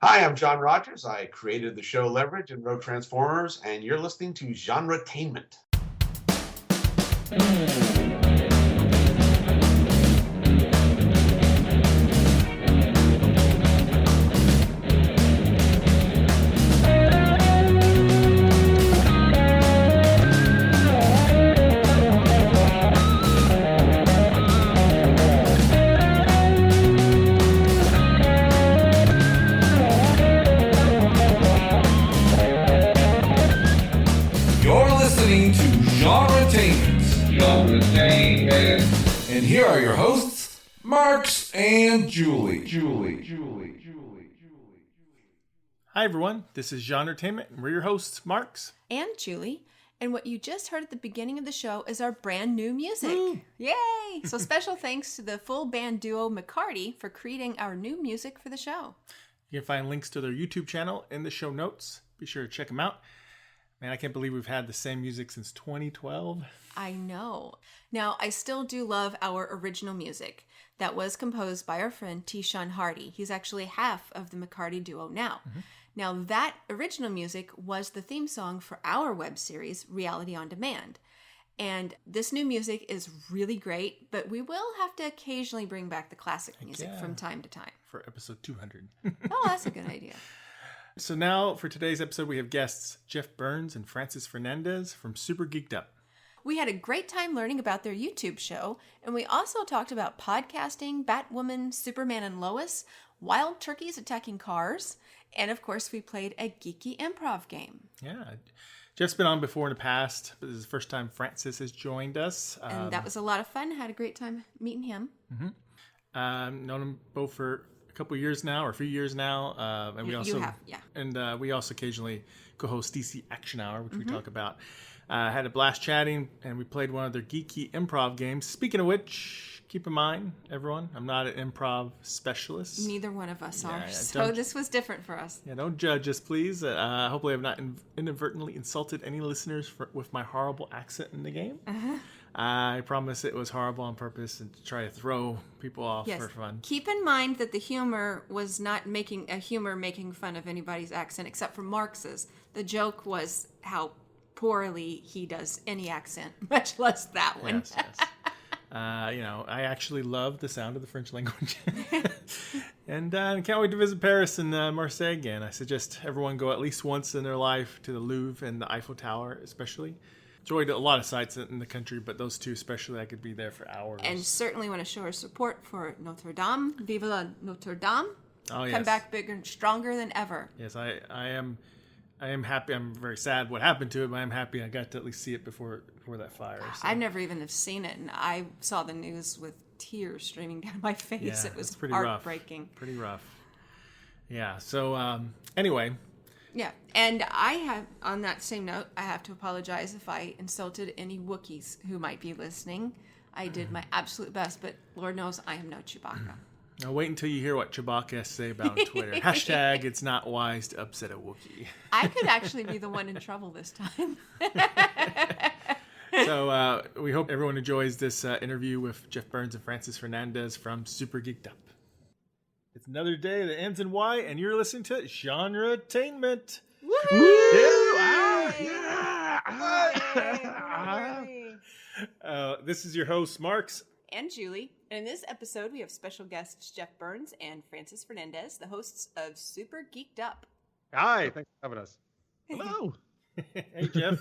Hi, I'm John Rogers. I created the show Leverage and wrote Transformers, and you're listening to Genretainment. You're listening to Genretainment. And here are your hosts, Marks and Julie. Hi everyone, this is Genretainment, and we're your hosts, Marks. And Julie. And what you just heard at the beginning of the show is our brand new music. Woo. Yay! So special thanks to the full band duo McCardy for creating our new music for the show. You can find links to their YouTube channel in the show notes. Be sure to check them out. Man, I can't believe we've had the same music since 2012. I know. Now, I still do love our original music that was composed by our friend T-Sean Hardy. He's actually half of the McCarty duo now. Mm-hmm. Now, that original music was the theme song for our web series, Reality on Demand. And this new music is really great, but we will have to occasionally bring back the classic music from time to time. For episode 200. Oh, that's a good idea. So now, for today's episode, we have guests Jeff Burns and Francis Fernandez from Super Geeked Up. We had a great time learning about their YouTube show, and we also talked about podcasting, Batwoman, Superman and Lois, wild turkeys attacking cars, and of course we played a Geeky Improv game. Yeah, Jeff's been on before in the past, but this is the first time Francis has joined us. And that was a lot of fun. Had a great time meeting him. Mm-hmm. Known them both for a couple of years now, or a few years now. And we also, And we also occasionally co-host DC Action Hour, which we talk about. Had a blast chatting, and we played one of their Geeky Improv games. Speaking of which, keep in mind, everyone, I'm not an improv specialist. Neither one of us are, so this was different for us. Yeah, don't judge us, please. Hopefully I've not inadvertently insulted any listeners with my horrible accent in the game. I promise it was horrible on purpose and to try to throw people off for fun. Keep in mind that the humor was not making fun of anybody's accent except for Marx's. The joke was how poorly he does any accent, much less that one. Yes. I actually love the sound of the French language. And can't wait to visit Paris and Marseille again. I suggest everyone go at least once in their life to the Louvre and the Eiffel Tower, especially. Enjoyed a lot of sites in the country, but those two especially, I could be there for hours. And certainly want to show our support for Notre Dame. Vive la Notre Dame. Oh, yes. Come back bigger and stronger than ever. Yes, I am happy. I'm very sad what happened to it, but I'm happy I got to at least see it before that fire. So. I never even have seen it, and I saw the news with tears streaming down my face. Yeah, it was pretty heartbreaking. Rough. Pretty rough. Yeah. So anyway. Yeah, and on that same note, I have to apologize if I insulted any Wookiees who might be listening. I did my absolute best, but Lord knows I am no Chewbacca. Now wait until you hear what Chewbacca has to say about on Twitter. Hashtag it's not wise to upset a Wookiee. I could actually be the one in trouble this time. So we hope everyone enjoys this interview with Jeff Burns and Francis Fernandez from Super Geeked Up. It's another day that ends in Y, and you're listening to Genretainment. This is your host, Marks. And Julie. And in this episode, we have special guests Jeff Burns and Francis Fernandez, the hosts of Super Geeked Up. Hi, thanks for having us. Hello. Hey, Jeff.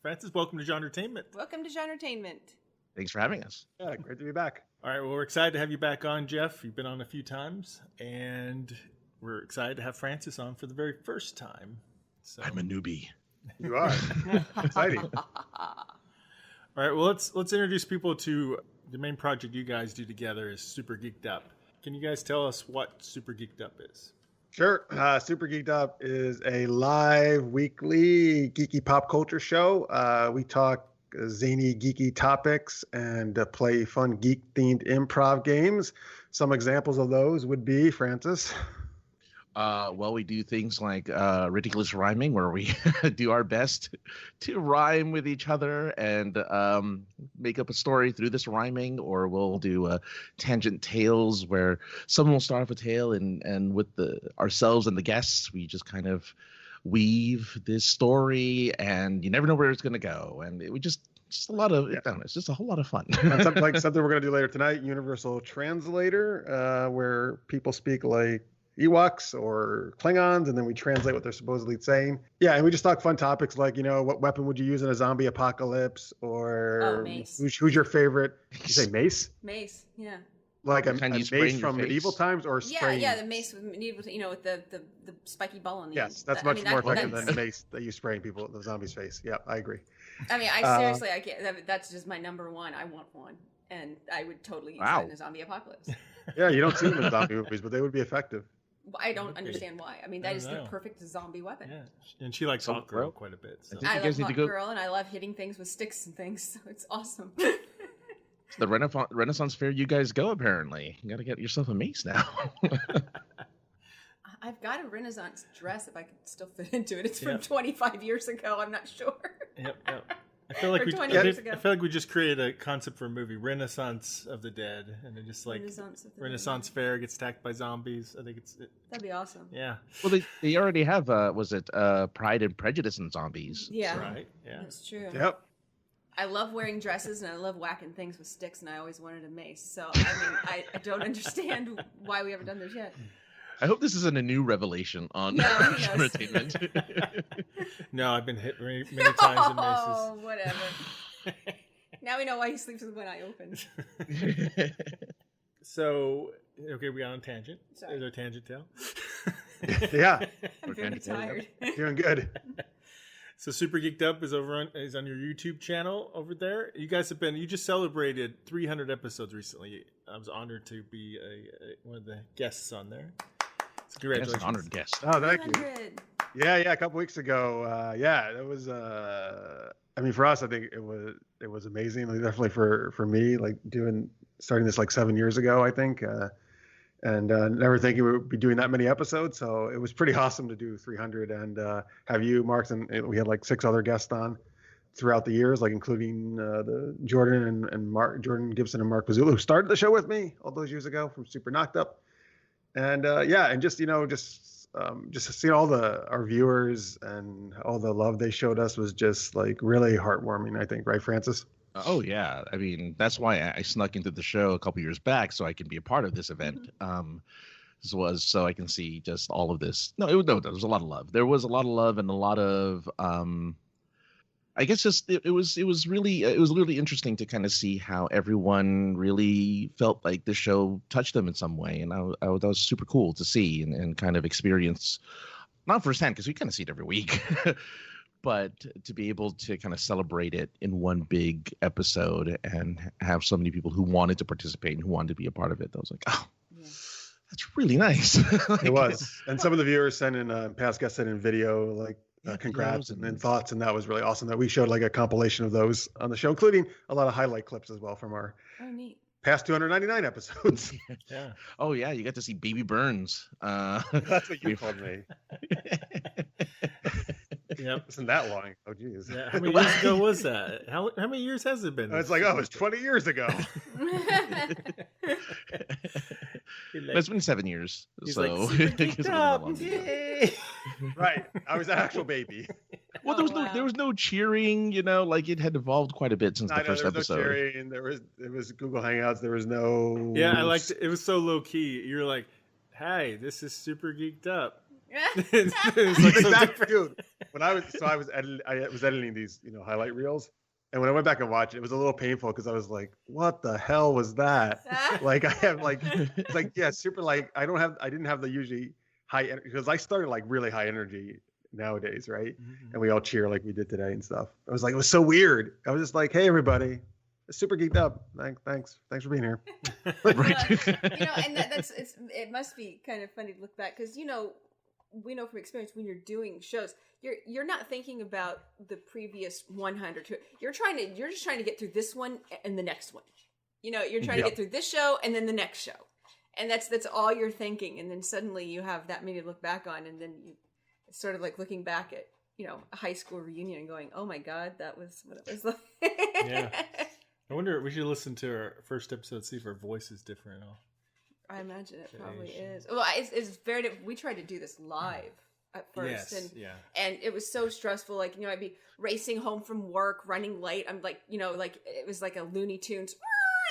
Francis, welcome to Genretainment. Welcome to Genretainment. Thanks for having us. Yeah, great to be back. All right, well, we're excited to have you back on, Jeff. You've been on a few times, and we're excited to have Francis on for the very first time. So. I'm a newbie. You are. Exciting. All right, well, let's introduce people to the main project you guys do together is Super Geeked Up. Can you guys tell us what Super Geeked Up is? Sure. Super Geeked Up is a live weekly geeky pop culture show. We talk zany geeky topics and play fun geek-themed improv games. Some examples of those would be, Francis. Well, we do things like ridiculous rhyming, where we do our best to rhyme with each other and make up a story through this rhyming. Or we'll do tangent tales, where someone will start off a tale, and with ourselves and the guests, we just kind of weave this story, and you never know where it's going to go. And we just a lot of, I don't know, it's just a whole lot of fun. And something we're going to do later tonight, Universal Translator, where people speak like Ewoks or Klingons, and then we translate what they're supposedly saying. Yeah, and we just talk fun topics like, what weapon would you use in a zombie apocalypse, or mace. Who's your favorite? You say mace? Mace, yeah. Like a mace from medieval times, or spraying? Yeah, the mace with medieval, with the spiky ball on the end. Yes, that's much more effective than the mace that you spraying people, the zombies' face. Yeah, I agree. I mean, I seriously, I can't. That's just my number one. I want one, and I would totally use that in a zombie apocalypse. Yeah, you don't see them in zombie movies, but they would be effective. I don't understand why. I mean, that is the perfect zombie weapon. Yeah, and she likes Hawk Girl quite a bit. So. I love Hawk Girl, and I love hitting things with sticks and things, so it's awesome. The Renaissance Fair you guys go, apparently. You got to get yourself a mace now. I've got a Renaissance dress if I could still fit into it. It's from 25 years ago. I'm not sure. Yep. I feel like I feel like we just created a concept for a movie, Renaissance of the Dead, and then just like Renaissance Fair gets attacked by zombies. I think that'd be awesome. Yeah. Well, they already have was it Pride and Prejudice and zombies? Yeah. That's right. Yeah. That's true. Yep. I love wearing dresses and I love whacking things with sticks, and I always wanted a mace. So I mean, I don't understand why we haven't done this yet. I hope this isn't a new revelation on entertainment. No, I've been hit many times in maces. Oh, whatever. Now we know why he sleeps with one eye open. So, okay, we got on tangent. Sorry. Is there a tangent tale? Yeah. I'm very tired. Doing good. So Super Geeked Up is on your YouTube channel over there. You guys you just celebrated 300 episodes recently. I was honored to be one of the guests on there. So congratulations. Yes, an honored guest. Oh, thank you. Yeah, a couple weeks ago. It was. I mean, for us, I think it was amazing. Like, definitely for me, like starting this like 7 years ago, I think, and never thinking we would be doing that many episodes. So it was pretty awesome to do 300 and have you, Mark, and we had like 6 other guests on throughout the years, like including the Jordan and Mark, Jordan Gibson and Mark Pazula, who started the show with me all those years ago from Super Knocked Up. And and just seeing all our viewers and all the love they showed us was just like really heartwarming, I think, right, Francis? Oh yeah, I mean that's why I snuck into the show a couple years back so I can be a part of this event. This was so I can see just all of this. There was a lot of love. There was a lot of love and a lot of I guess just it was really interesting to kind of see how everyone really felt like the show touched them in some way, and that was super cool to see and kind of experience, not firsthand because we kind of see it every week, but to be able to kind of celebrate it in one big episode and have so many people who wanted to participate and who wanted to be a part of it. I was like, oh, that's really nice. It was, and some of the viewers sent in past guests sent in video like. Congrats and thoughts, and that was really awesome that we showed like a compilation of those on the show, including a lot of highlight clips as well from our past 299 episodes. Yeah. Oh yeah, you got to see Baby Burns. That's what you called me. Yep. Isn't that long? Oh geez. Yeah. How many years ago was that? How many years has it been? It's like, it was 20 years ago. It's been 7 years. He's so like, right. I was an actual baby. Well, there was no cheering, like it had evolved quite a bit since the first episode. No cheering. It was Google Hangouts. There was no. Yeah, I liked it. It was so low key. You're like, "Hey, this is Super Geeked Up." It's like exactly, dude. When I was editing these, highlight reels, and when I went back and watched it, it was a little painful because I was like, "What the hell was that?" Like I have it's like super like I didn't have the usually high energy because I started like really high energy nowadays, right? Mm-hmm. And we all cheer like we did today and stuff. I was like, it was so weird. I was just like, "Hey, everybody, it's Super Geeked Up. Thanks for being here." Right. And it must be kind of funny to look back because we know from experience when you're doing shows, you're not thinking about the previous 100. You're just trying to get through this one and the next one. You're trying to get through this show and then the next show. And that's all you're thinking. And then suddenly you have that many to look back on. And then you sort of like looking back at, a high school reunion and going, oh my God, that was what it was like. Yeah. I wonder, we should listen to our first episode, see if our voice is different at all. I imagine it probably is. Well, it's very different. We tried to do this live at first. And it was so stressful. Like, I'd be racing home from work, running late. I'm like, it was like a Looney Tunes,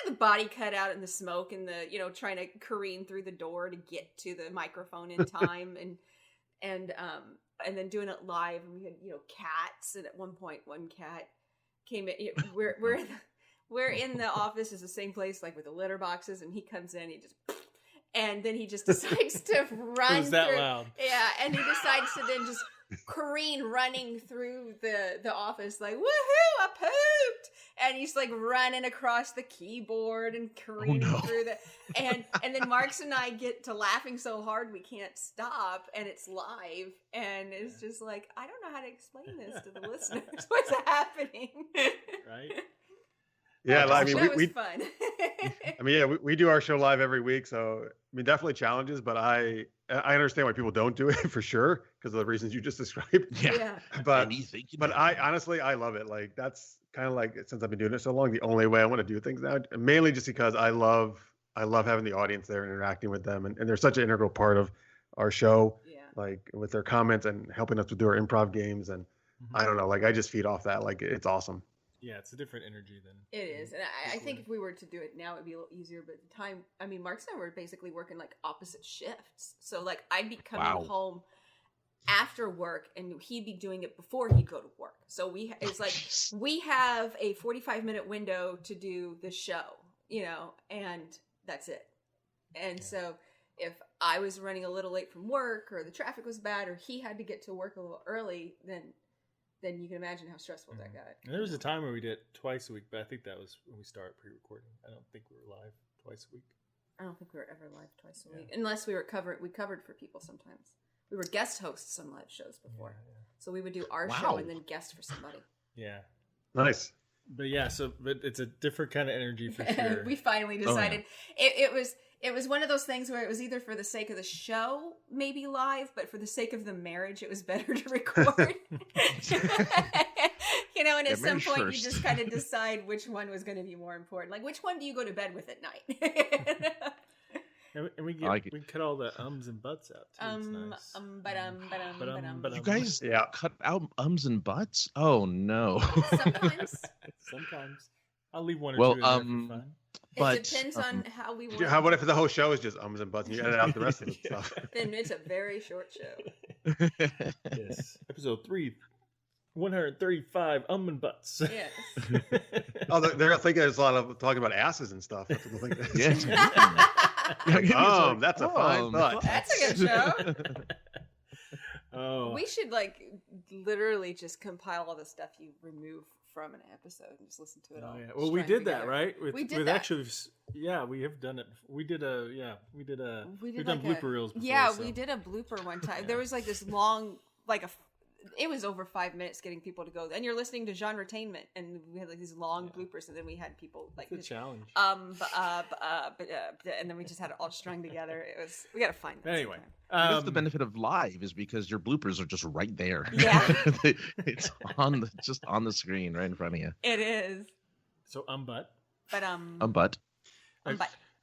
the body cut out in the smoke and the, trying to careen through the door to get to the microphone in time. And then doing it live, and we had cats, and at one point one cat came in. We're in the office, is the same place, like with the litter boxes, and he comes in, and then he just decides to run. It was that loud. Yeah, and he decides to then just careen running through the office like, woohoo, I pooped, and he's like running across the keyboard and careening through and then Marks and I get to laughing so hard we can't stop, and it's live, and it's just like, I don't know how to explain this to the listeners. What's happening? Right. Yeah, I mean, was fun. I mean, yeah, we do our show live every week, so I mean, definitely challenges, but I understand why people don't do it for sure because of the reasons you just described. Yeah. But I honestly, I love it. Like, that's kind of like, since I've been doing it so long, the only way I want to do things now, mainly just because I love having the audience there and interacting with them, and they're such an integral part of our show. Yeah. Like with their comments and helping us to do our improv games, and I don't know, like I just feed off that. Like, it's awesome. Yeah, it's a different energy than it is. And I think if we were to do it now, it'd be a little easier. But at the time, I mean, Marks and I were basically working like opposite shifts. So like I'd be coming home after work, and he'd be doing it before he'd go to work. So it's like we have a 45-minute window to do the show, and that's it. And so if I was running a little late from work, or the traffic was bad, or he had to get to work a little early, then you can imagine how stressful that got. And there was a time where we did it twice a week, but I think that was when we started pre-recording. I don't think we were live twice a week. I don't think we were ever live twice a week, unless we covered for people sometimes. We were guest hosts on live shows before. Yeah. So we would do our show and then guest for somebody. Yeah. Nice. But but it's a different kind of energy for sure. We finally decided it was one of those things where it was either for the sake of the show, maybe live, but for the sake of the marriage, it was better to record. And at some point you just kind of decide which one was going to be more important. Like, which one do you go to bed with at night? And we cut all the ums and buts out too. It's nice. You guys cut out ums and buts? Oh no. Sometimes. I'll leave one or two in there for fun. But it depends on how we want. What if the whole show is just ums and buts and you edit out the rest of the stuff? Then it's a very short show. Yes. Episode 135 and butts. Yes. Oh, they're thinking there's a lot of talking about asses and stuff. That's what they're thinking. That's a fine butt. That's a good show. Oh. We should literally just compile all the stuff you remove from an episode and just listen to it all. Yeah. Well, we did that, right? We did that. Actually, we have done it. We've done blooper reels before. Yeah, we did a blooper one time. There was like this long, it was over 5 minutes getting people to go. And you're listening to Genretainment, and we had like these long bloopers, and then we had people like it's a challenge. And then we just had it all strung together. We got to find that. Anyway, that's the benefit of live, is because your bloopers are just right there. Yeah, it's just on the screen right in front of you. It is. So but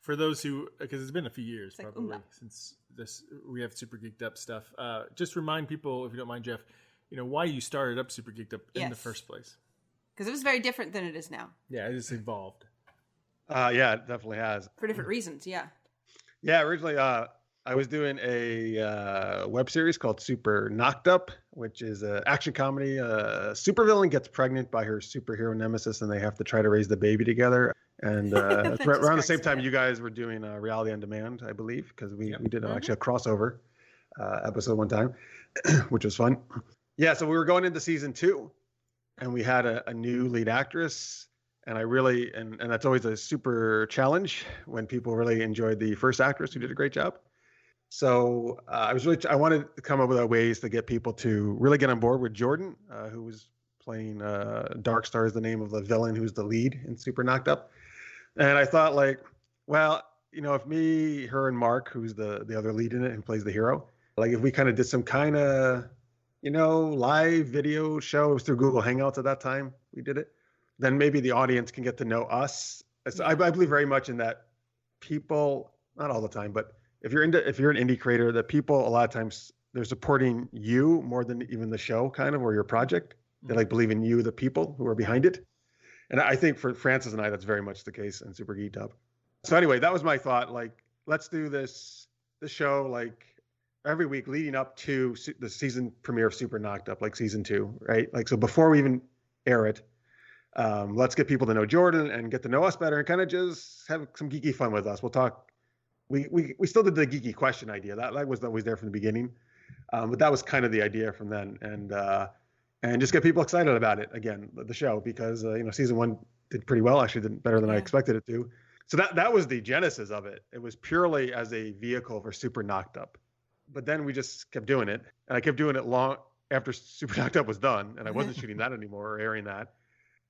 for those who, because it's been a few years probably since we have Super Geeked Up stuff. Just remind people, if you don't mind, Jeff, why you started up Super Geeked Up in the first place. Because it was very different than it is now. Yeah, it has evolved. Yeah, it definitely has. For different reasons, yeah. Yeah, originally I was doing a web series called Super Knocked Up, which is an action comedy. A supervillain gets pregnant by her superhero nemesis, and they have to try to raise the baby together. And around the same time, you guys were doing Reality on Demand, I believe, because we did actually a crossover episode one time, which was fun. Yeah, so we were going into season 2, and we had a new lead actress. And I really, and that's always a super challenge when people really enjoyed the first actress who did a great job. So I wanted to come up with ways to get people to really get on board with Jordan, who was playing Darkstar is the name of the villain who's the lead in Super Knocked Up. And I thought, well, if me, her, and Mark, who's the other lead in it, who plays the hero, like if we kind of did some kind of, live video show, it was through Google Hangouts at that time we did it, then maybe the audience can get to know us. So I believe very much in that people, not all the time, but if you're an indie creator, that people a lot of times they're supporting you more than even the show kind of or your project. They like believe in you, the people who are behind it. And I think for Francis and I, that's very much the case in Super Geeked Up. So anyway, that was my thought. Like, let's do this show like every week leading up to the season premiere of Super Knocked Up, like season 2, right? Like, so before we even air it, let's get people to know Jordan and get to know us better and kind of just have some geeky fun with us. We'll talk. We still did the geeky question idea. That was always there from the beginning. But that was kind of the idea from then. And just get people excited about it again, the show, because season 1 did pretty well. Actually, did better than I expected it to. So that was the genesis of it. It was purely as a vehicle for Super Knocked Up. But then we just kept doing it, and I kept doing it long after Super Knocked Up was done, and I wasn't shooting that anymore or airing that.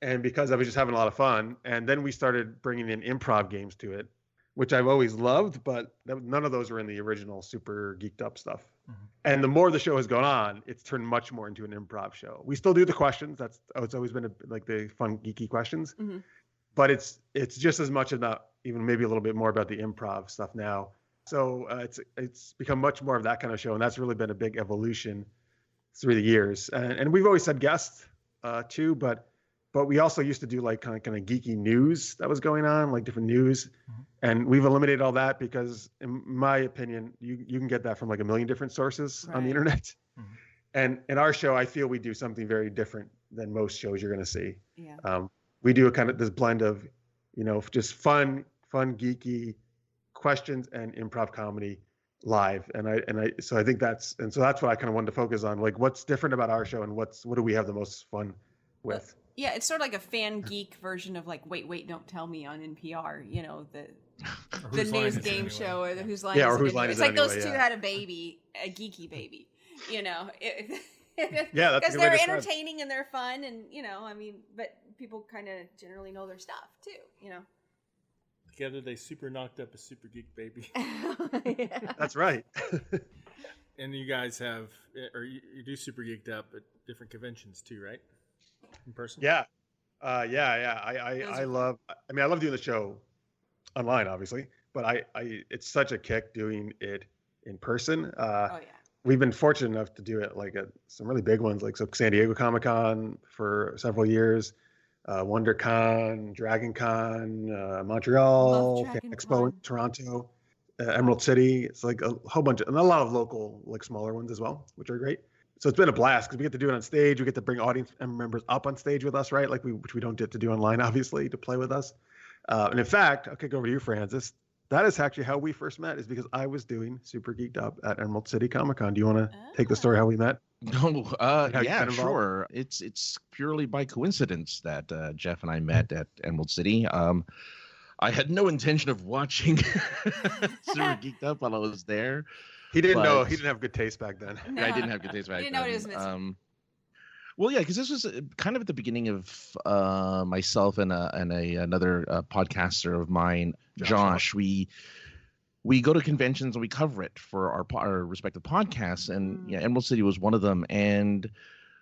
And because I was just having a lot of fun, and then we started bringing in improv games to it, which I've always loved, but none of those were in the original Super Geeked Up stuff. Mm-hmm. And the more the show has gone on, it's turned much more into an improv show. We still do the questions. It's always been like the fun, geeky questions. Mm-hmm. But it's just as much about, even maybe a little bit more about the improv stuff now. So it's become much more of that kind of show, and that's really been a big evolution through the years. And we've always had guests too, but we also used to do like kind of geeky news that was going on, like different news. Mm-hmm. And we've eliminated all that because, in my opinion, you can get that from like a million different sources on the internet. Mm-hmm. And in our show, I feel we do something very different than most shows you're going to see. Yeah. We do a kind of this blend of, just fun, geeky questions and improv comedy live. So I think that's what I kind of wanted to focus on. Like, what's different about our show and what do we have the most fun with? Yeah, it's sort of like a fan geek version of like Wait, Don't Tell Me on NPR, the news game show or the Whose Line Is It? Or Whose Line Is It? It's like those two had a baby, a geeky baby, Yeah, because they're entertaining and they're fun and, but people kind of generally know their stuff too, Together they super knocked up a super geek baby. Yeah. That's right. And you guys have, or you do Super Geeked Up at different conventions too, right? In person? Yeah. I love doing the show online, obviously, but it's such a kick doing it in person. We've been fortunate enough to do it like at some really big ones, like San Diego Comic-Con for several years, WonderCon, DragonCon, Montreal, Expo in Toronto, Emerald City. It's like a whole bunch and a lot of local, like smaller ones as well, which are great. So it's been a blast because we get to do it on stage. We get to bring audience members up on stage with us, right? Which we don't get to do online, obviously, to play with us. And in fact, I'll kick over to you, Francis. That is actually how we first met, is because I was doing Super Geeked Up at Emerald City Comic-Con. Do you want to take the story how we met? No, yeah, sure. It's purely by coincidence that Jeff and I met at Emerald City. I had no intention of watching Super Geeked Up while I was there. He didn't know. He didn't have good taste back then. No. I didn't have good taste back then. He didn't know what he was missing. Well, yeah, because this was kind of at the beginning of myself and another podcaster of mine, Josh. We go to conventions and we cover it for our respective podcasts, and Emerald City was one of them. And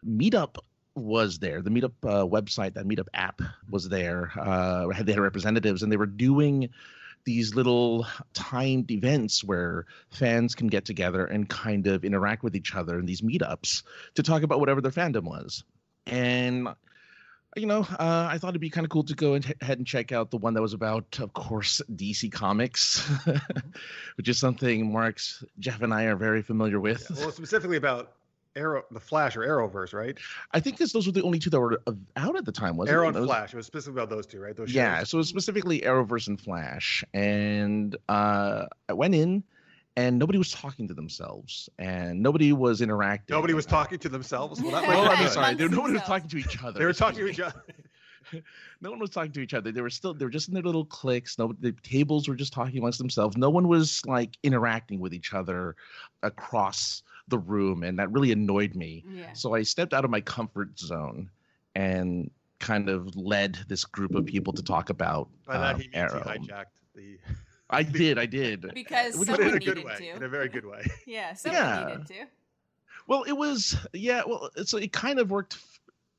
Meetup was there. The Meetup website, that Meetup app was there. They had representatives, and they were doing these little timed events where fans can get together and kind of interact with each other in these meetups to talk about whatever their fandom was. And, I thought it'd be kind of cool to go ahead and check out the one that was about, of course, DC Comics, which is something Mark's, Jeff, and I are very familiar with. Yeah, well, specifically about the Flash or Arrowverse, right? I think those were the only two that were out at the time, wasn't it? Arrow and Flash. It was specifically about those two, right? Those shows. Yeah, so it was specifically Arrowverse and Flash. And I went in, and nobody was talking to themselves, and nobody was interacting. Nobody was talking to themselves? Well, I'm sorry. Nobody was talking to each other. They were talking to each other. No one was talking to each other. They were just in their little cliques. The tables were just talking amongst themselves. No one was like interacting with each other across the room, and that really annoyed me. Yeah. So I stepped out of my comfort zone and kind of led this group of people to talk about By that he means Arrow. He hijacked I did. Because But someone in a needed good way, to. in a very good way. Yeah, someone needed to. Well, it was it kind of worked.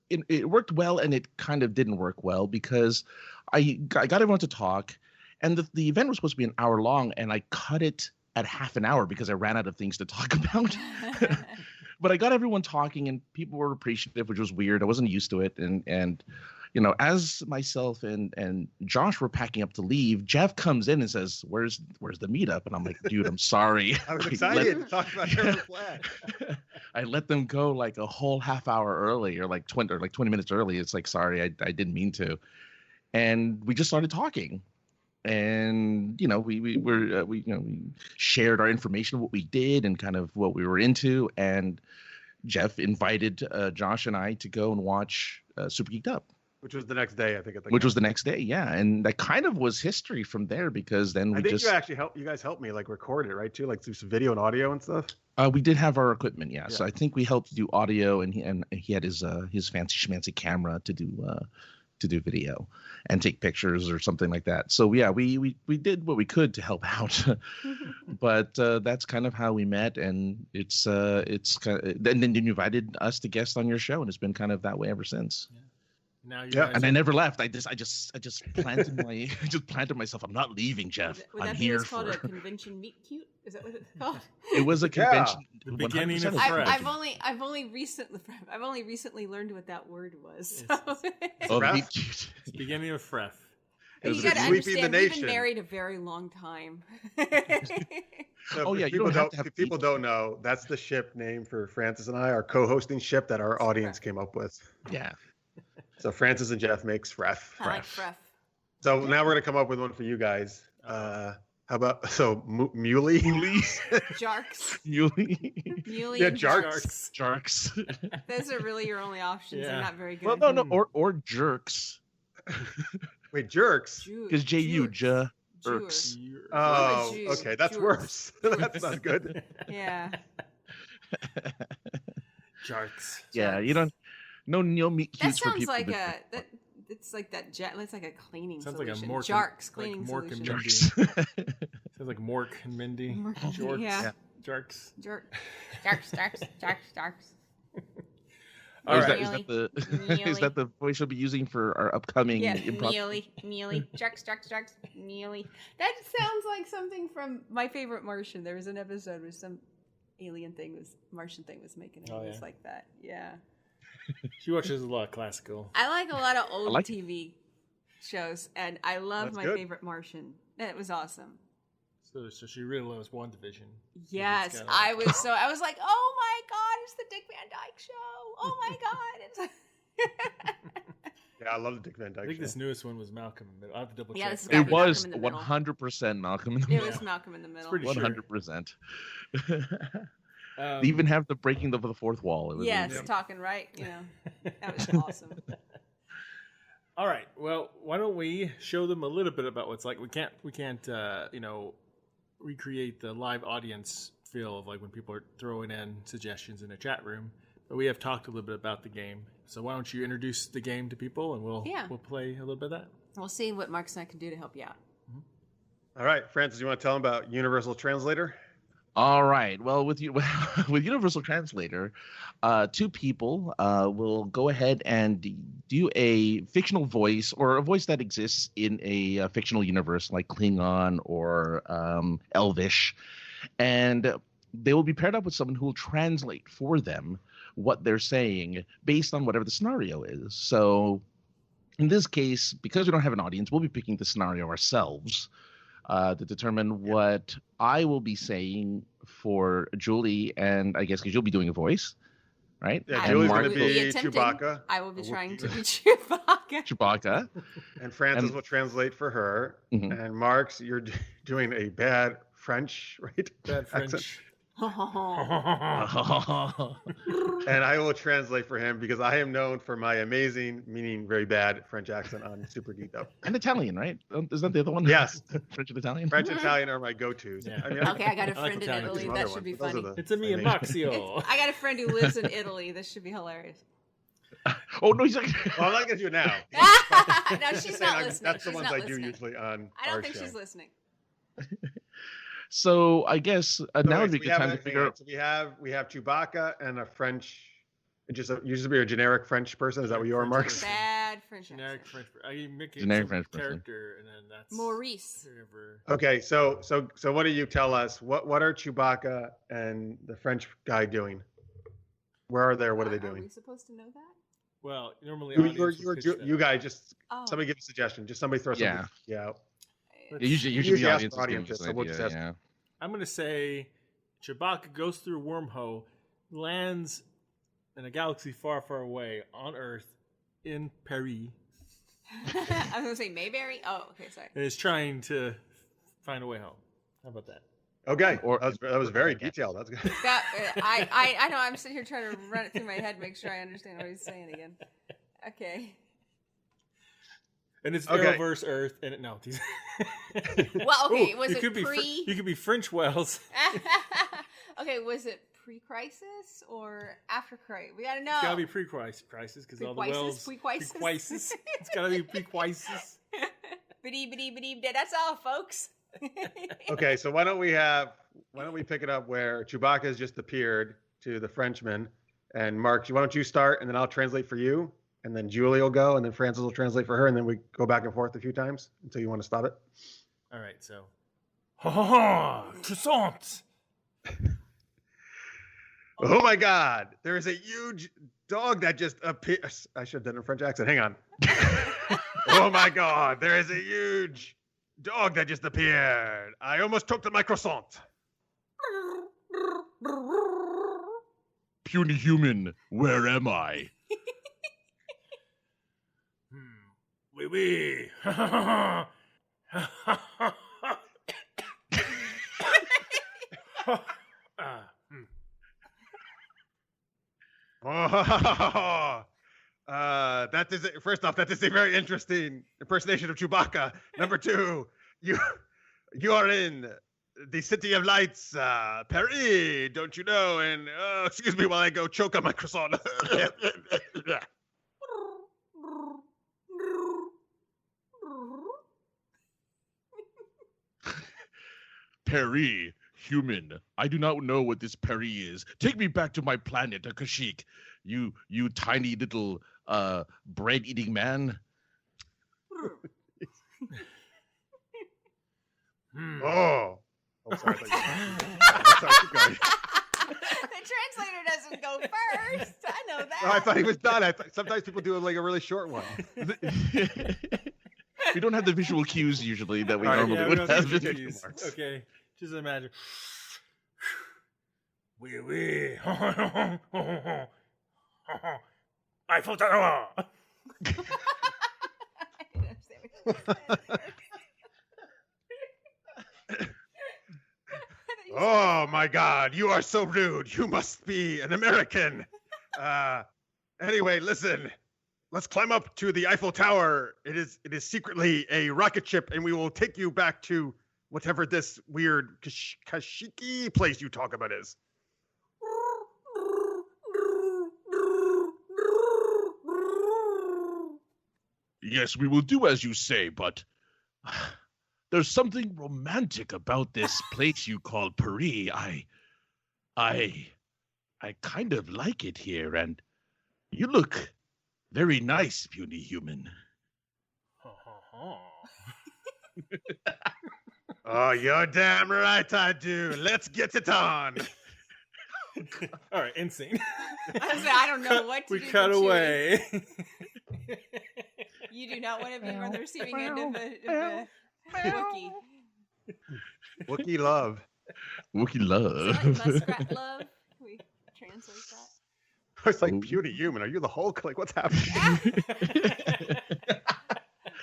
It worked well, and it kind of didn't work well because I got everyone to talk, and the event was supposed to be an hour long, and I cut it at half an hour because I ran out of things to talk about. But I got everyone talking, and people were appreciative, which was weird. I wasn't used to it, and as myself and Josh were packing up to leave, Jeff comes in and says, "Where's the meetup?" And I'm like, "Dude, I'm sorry." I was excited to talk about your plan. I let them go like a whole half hour early, or like 20 minutes early. It's like, sorry, I didn't mean to. And we just started talking, and we shared our information, what we did, and kind of what we were into. And Jeff invited Josh and I to go and watch Super Geeked Up. Which was the next day, I think. Which was the next day, yeah, and that kind of was history from there because then you guys helped me like record it, right? Too, like through some video and audio and stuff. We did have our equipment, yeah. So I think we helped do audio, and he had his fancy schmancy camera to do video and take pictures or something like that. So yeah, we did what we could to help out, but that's kind of how we met, and it's kind of, then you invited us to guest on your show, and it's been kind of that way ever since. Yeah. Now and I never left. I just planted myself. I'm not leaving, Jeff. Would that be what's called a convention meet cute? Is that what it's called? It was a convention. The beginning of I've only recently learned what that word was. So. Meet cute. It's beginning of Fref. You got to understand, we've been married a very long time. So if people don't know, that's the ship name for Francis and I, our co-hosting ship that our audience came up with. Yeah. So Francis and Jeff makes Fref. I like Fref. So now we're gonna come up with one for you guys. How about Muley? Jarks. Muley. Yeah, Jarks. Those are really your only options. They're not very good. Well, no, or Jerks. Wait, Jerks? Because Jerks. Oh, okay, that's worse. That's not good. Yeah. Jarks. Yeah, you don't. No meet cutes for people. That sounds like it's like that jet. It's like a cleaning solution. Like a Mork. Jarks cleaning like solution. Sounds like Mork and Mindy. Jorks. Yeah. Jarks. Jarks. All right. Is that the voice you'll be using for our upcoming improv? Mealy. Jarks. Mealy. That sounds like something from My Favorite Martian. There was an episode where some Martian thing was making it. It was like that. Yeah. She watches a lot of classical. I like a lot of old TV shows, and I love My Favorite Martian. It was awesome. So she really loves WandaVision. Yes, I was like, oh my god, it's the Dick Van Dyke Show. Oh my god, it's. Yeah, I love the Dick Van Dyke. I think show. This newest one was Malcolm in the Middle. I have to double check. It was 100% Malcolm in the Middle. It was Malcolm in the Middle. 100%. They even have the breaking of the fourth wall. Talking right. That was awesome. All right. Well, why don't we show them a little bit about what's like? We can't recreate the live audience feel of like when people are throwing in suggestions in a chat room. But we have talked a little bit about the game. So why don't you introduce the game to people, and we'll play a little bit of that. We'll see what Marcus and I can do to help you out. All right, Francis, you want to tell them about Universal Translator? All right. Well, with Universal Translator, two people will go ahead and do a fictional voice, or a voice that exists in a fictional universe like Klingon or Elvish, and they will be paired up with someone who will translate for them what they're saying based on whatever the scenario is. So in this case, because we don't have an audience, we'll be picking the scenario ourselves. To determine what I will be saying for Julie, and I guess because you'll be doing a voice, right? Yeah, Julie's going to be Chewbacca. I will be trying to be Chewbacca. And Francis will translate for her. Mm-hmm. And Marks, you're doing a bad French, right? Bad French. And I will translate for him because I am known for my amazing, meaning very bad French accent on Super Geeked Up. And Italian, right? Is that the other one? Yes. French and Italian? French and Italian are my go-tos. Yeah. I got a friend in Italy. That should be funny. It's a me and Maxio. I got a friend who lives in Italy. This should be hilarious. Oh, no, he's like... Well, I'm not going to do it now. No, she's not listening. That's the ones I do usually on I don't think she's listening. So I guess now would be a good time to figure out. So we have Chewbacca and a French. You just be a generic French person. Is that what you are, Mark? Bad French. Generic French. I make it generic French character, and then that's Maurice. Okay, so what do you tell us? What are Chewbacca and the French guy doing? Where are they? Or what are they doing? Are we supposed to know that? Well, normally you guys just somebody give a suggestion. Just somebody throw something. Yeah. Usually the audience. So we'll just ask. I'm gonna say Chewbacca goes through a wormhole, lands in a galaxy far, far away on Earth, in Paris. I was gonna say Mayberry. Oh, okay, sorry. And is trying to find a way home. How about that? Okay, that was very detailed. That's good. I know. I'm sitting here trying to run it through my head, make sure I understand what he's saying again. Okay. And it's Arrowverse Earth, and well, okay, was it you could be French Wells. Okay, was it pre-crisis or after crisis? We gotta know. It's gotta be pre-crisis because all the wells. Pre-crisis. It's gotta be pre-crisis. That's all, folks. Okay, so why don't we pick it up where Chewbacca has just appeared to the Frenchman, and Mark, why don't you start, and then I'll translate for you. And then Julie will go, and then Francis will translate for her, and then we go back and forth a few times until you want to stop it. All right, so. Ha ha ha! Croissant! Oh my God! There is a huge dog that just appeared. I should have done a French accent. Hang on. Oh my God! There is a huge dog that just appeared. I almost took my croissant. Puny human, where am I? Oui, oui. That is first off. That is a very interesting impersonation of Chewbacca. Number two, you are in the City of Lights, Paris, don't you know? And excuse me while I go choke on my croissant. Paris, human. I do not know what this Paris is. Take me back to my planet, Kashyyyk. You tiny little bread-eating man. Oh, sorry. The translator doesn't go first. I know that. I thought he was done. Sometimes people do like a really short one. We don't have the visual cues usually that we normally would have. Okay, just imagine. Oui, oui. Eiffel Tower. Oh my God, you are so rude. You must be an American. Anyway, listen. Let's climb up to the Eiffel Tower. It is secretly a rocket ship, and we will take you back to whatever this weird Kashyyyk place you talk about is. Yes, we will do as you say, but there's something romantic about this place you call Paris. I kind of like it here, and you look very nice, puny human. Oh, you're damn right I do. Let's get it on. All right, insane. I don't know what to do. We cut away. You do not want to be on the receiving end of a Wookiee. Wookiee love. Wookiee love. Muskrat love. Can we translate that? It's like puny human. Are you the Hulk? Like, what's happening?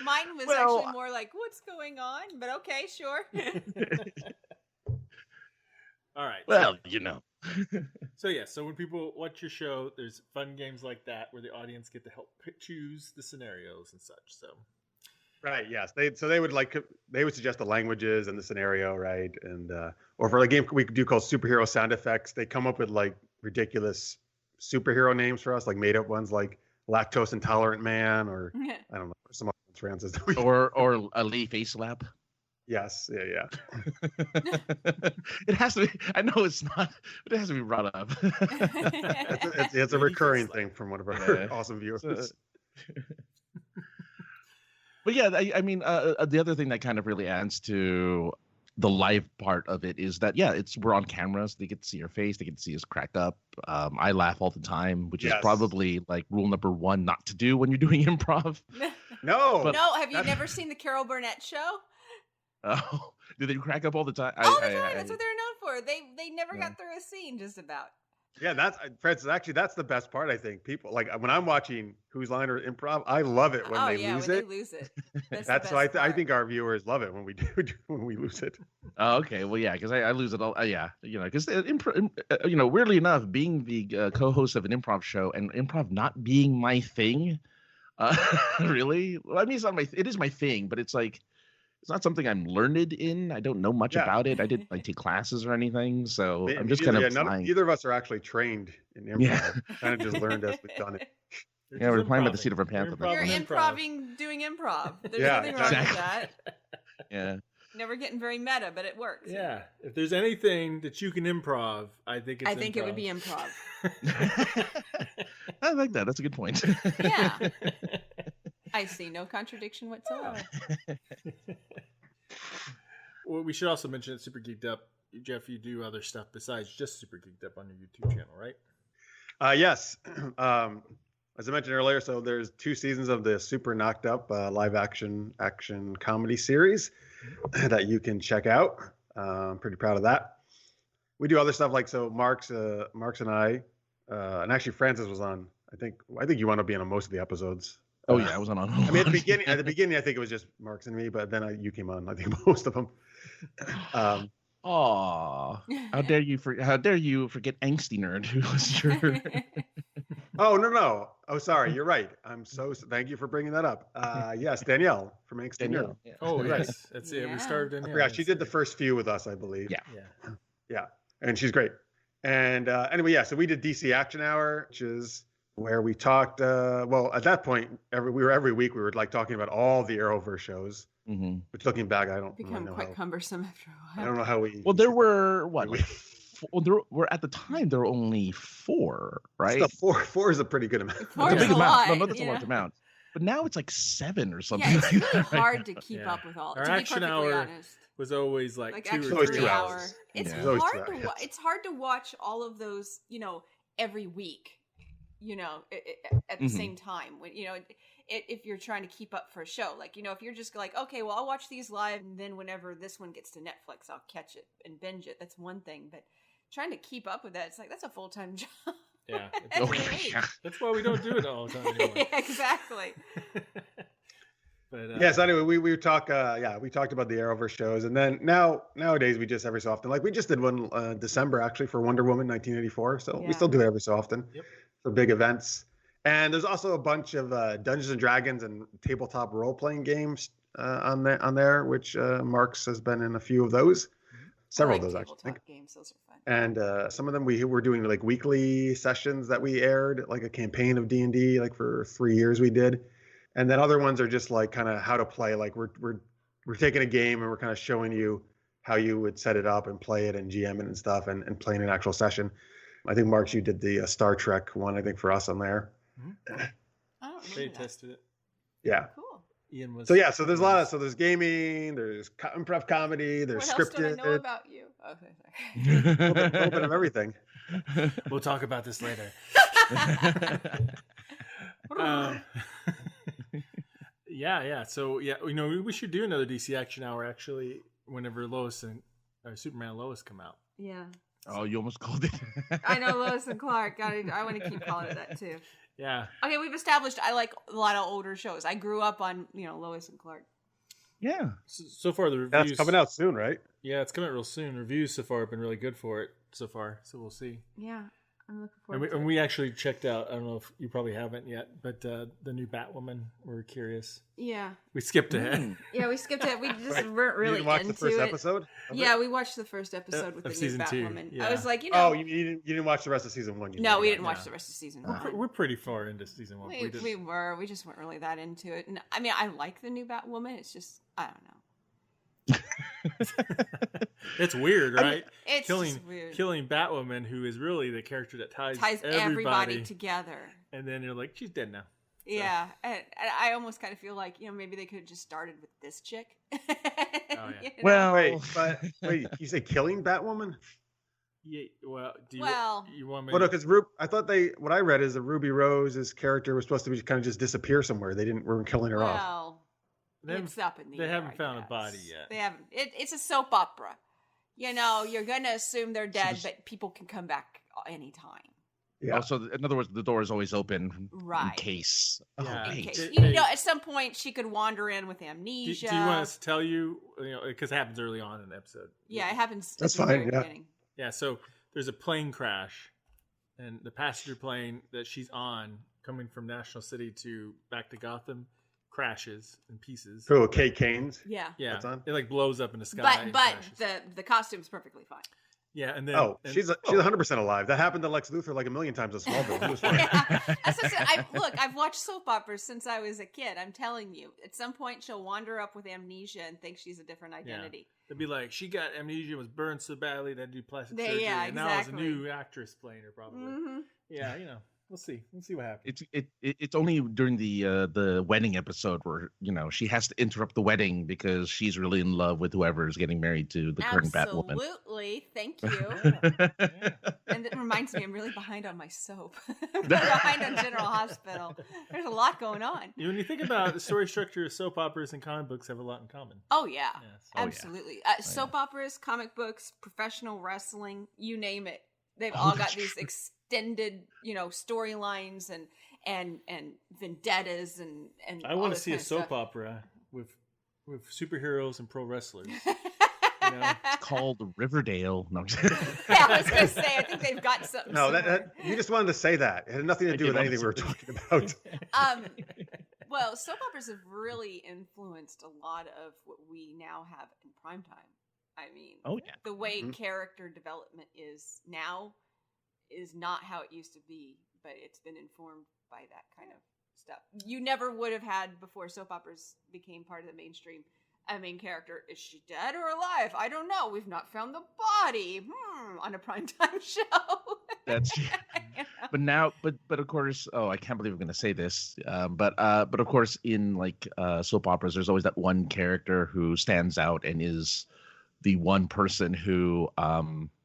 Mine was actually more like, what's going on? But okay, sure. All right. Well, you know. So when people watch your show, there's fun games like that where the audience get to help choose the scenarios and such. So. Right. Yes. They would suggest the languages and the scenario, right? And or for a game we do called superhero sound effects, they come up with like ridiculous superhero names for us, like made up ones like lactose intolerant man, or I don't know, some other trances. Or a Lee face slap. Yes. Yeah. It has to be. I know it's not, but it has to be brought up. It's a recurring thing from one of our awesome viewers. But yeah, I mean, the other thing that kind of really adds to the live part of it is that we're on camera, so they get to see your face, they get to see us crack up. I laugh all the time, which is probably like rule number 1 not to do when you're doing improv. No. Have you never seen the Carol Burnett show? Oh, do they crack up all the time? All the time. That's what they're known for. They never got through a scene, just about. Yeah, Francis. Actually, that's the best part. I think people like when I'm watching Who's Line or Improv. I love it when they lose it. They lose it. That's why I think our viewers love it when we lose it. Oh, okay. Well, yeah, because I lose it all. Because weirdly enough, being the co-host of an improv show and improv not being my thing, really. Well, I mean, it is my thing, but it's like. It's not something I'm learned in. I don't know much about it. I didn't take classes or anything, so I'm just kind of neither of us are actually trained in improv. Yeah. Kind of just learned as we've done it. Yeah, we're playing by the seat of our pants. You're improving, doing improv. There's nothing wrong with that. Yeah. Never getting very meta, but it works. Yeah. If there's anything that you can improv, I think it's it would be improv. I like that. That's a good point. Yeah. I see no contradiction whatsoever. Well, we should also mention that Super Geeked Up, Jeff, you do other stuff besides just Super Geeked Up on your YouTube channel, right? Yes. As I mentioned earlier, so there's 2 seasons of the Super Knocked Up live action comedy series that you can check out. I'm pretty proud of that. We do other stuff like Mark's and I, and actually Francis was on. I think you wound up being on most of the episodes. Oh yeah, I was on. I mean, at the beginning, I think it was just Marks and me, but then you came on. I think most of them. How dare you forget Angsty Nerd, who was your. Oh no! Oh, sorry. You're right. Thank you for bringing that up. Yes, Danielle from Angsty Nerd. Yeah. Oh yes, that's it. We started in. I forgot she did the first few with us, I believe. Yeah, and she's great. And anyway, so we did DC Action Hour, which is where we talked. At that point, every week we were like talking about all the Arrowverse shows. Mm-hmm. Which, looking back, I don't become really quite cumbersome after a while. I don't know how we. Well, there were what? There were at the time there were only 4, right? Four is a pretty good amount. Four is a lot. No, that's a large amount. But now it's like 7 or something. Yeah, it's really hard to keep up with all. Our to action be perfectly hour honest. was always like 2 or 3 hours. It's It's hard to watch all of those, every week. At the same time, when if you're trying to keep up for a show, like if you're just like, okay, well, I'll watch these live, and then whenever this one gets to Netflix, I'll catch it and binge it. That's one thing, but trying to keep up with that, it's like that's a full-time job. Yeah, that's why we don't do it all the time anymore. Yeah, exactly. But so anyway, we talk. We talked about the Arrowverse shows, and then nowadays we just every so often, like we just did one December actually for Wonder Woman 1984. So we still do it every so often. Yep. For big events. And there's also a bunch of Dungeons and Dragons and tabletop role-playing games on there, which Marks has been in a few of those. Several of those, actually. Tabletop games, those are fun. And some of them we were doing like weekly sessions that we aired, like a campaign of D&D, like for 3 years we did. And then other ones are just like kind of how to play. Like we're taking a game and we're kind of showing you how you would set it up and play it and GM it and stuff and playing an actual session. I think, Marks, you did the Star Trek one, I think, for us on there. They tested it. Yeah. Cool. Ian was. So there's a lot of, there's gaming, there's improv comedy, there's what scripted. What else do I know about you? Okay, sorry. a little bit of everything. We'll talk about this later. Yeah. So we should do another DC Action Hour actually whenever Lois and Superman and Lois come out. Yeah. Oh, you almost called it. I know, Lois and Clark. I want to keep calling it that too. Yeah. Okay, we've established I like a lot of older shows. I grew up on Lois and Clark. Yeah. So far the reviews. That's coming out soon, right? Yeah, it's coming out real soon. Reviews so far have been really good for it so far. So we'll see. Yeah, I'm looking forward. And we actually checked out. I don't know if you probably haven't yet, but the new Batwoman. We're curious. Yeah. We skipped ahead. Yeah, we skipped it. We just weren't really watch into the first it. Episode? Yeah, we watched the first episode with the season new Batwoman. 2. Yeah. I was like, Oh, you didn't watch the rest of season 1? No, we didn't watch the rest of season 1. We're pretty far into season 1. We were. We just weren't really that into it. And I mean, I like the new Batwoman. It's just I don't know. It's weird, right? It's killing weird. killing Batwoman, who is really the character that ties everybody together. And then you're like, she's dead now. Yeah, and I almost kind of feel like, maybe they could have just started with this chick. Yeah. Well, wait, you say killing Batwoman? Yeah. Well, you want me? Well, no, because I thought what I read is that Ruby Rose's character was supposed to be kind of just disappear somewhere. They weren't killing her off. It's up in the air. They haven't found a body yet. They haven't. It's a soap opera. You're gonna assume they're dead, but people can come back anytime. Yeah. Oh, so in other words, the door is always open, right? In case. Yeah. Oh, in wait. case. At some point she could wander in with amnesia. Do you want us to tell you? Because it happens early on in the episode. Yeah, it happens. That's at the fine. very Yeah. beginning. Yeah. So there's a plane crash, and the passenger plane that she's on, coming from National City back to Gotham, crashes in pieces. Oh, Kate Kane's. Yeah. Yeah. That's on? It like blows up in the sky. But the costume's perfectly fine. Yeah, and then she's 100% alive. That happened to Lex Luthor like a million times in Smallville. He was fine. Yeah. That's what I said. I've watched soap operas since I was a kid. I'm telling you, at some point she'll wander up with amnesia and think she's a different identity. Yeah. They'd be like, she got amnesia, was burned so badly they had to do plastic surgery, and exactly. now it's a new actress playing her probably. Mm-hmm. Yeah, we'll see. We'll see what happens. It's only during the wedding episode where she has to interrupt the wedding because she's really in love with whoever is getting married to the current Batwoman. Absolutely, thank you. And it reminds me, I'm really behind on my soap. I'm behind on General Hospital. There's a lot going on. When you think about the story structure of soap operas and comic books, have a lot in common. Oh yeah, absolutely. Soap operas, comic books, professional wrestling, you name it. They've all got these extended, storylines and vendettas and. I want to see a soap opera with superheroes and pro wrestlers. It's called Riverdale. No. Yeah, I was going to say, I think they've got something. No, that you just wanted to say that. It had nothing to do with anything we were talking about. Well, soap operas have really influenced a lot of what we now have in primetime. I mean, the way character development is now is not how it used to be, but it's been informed by that kind of stuff. You never would have had before soap operas became part of the mainstream. A main character, is she dead or alive? I don't know. We've not found the body. On a primetime show. That's But now, but of course, I can't believe I'm going to say this. But of course, in like soap operas, there's always that one character who stands out and is the one person who,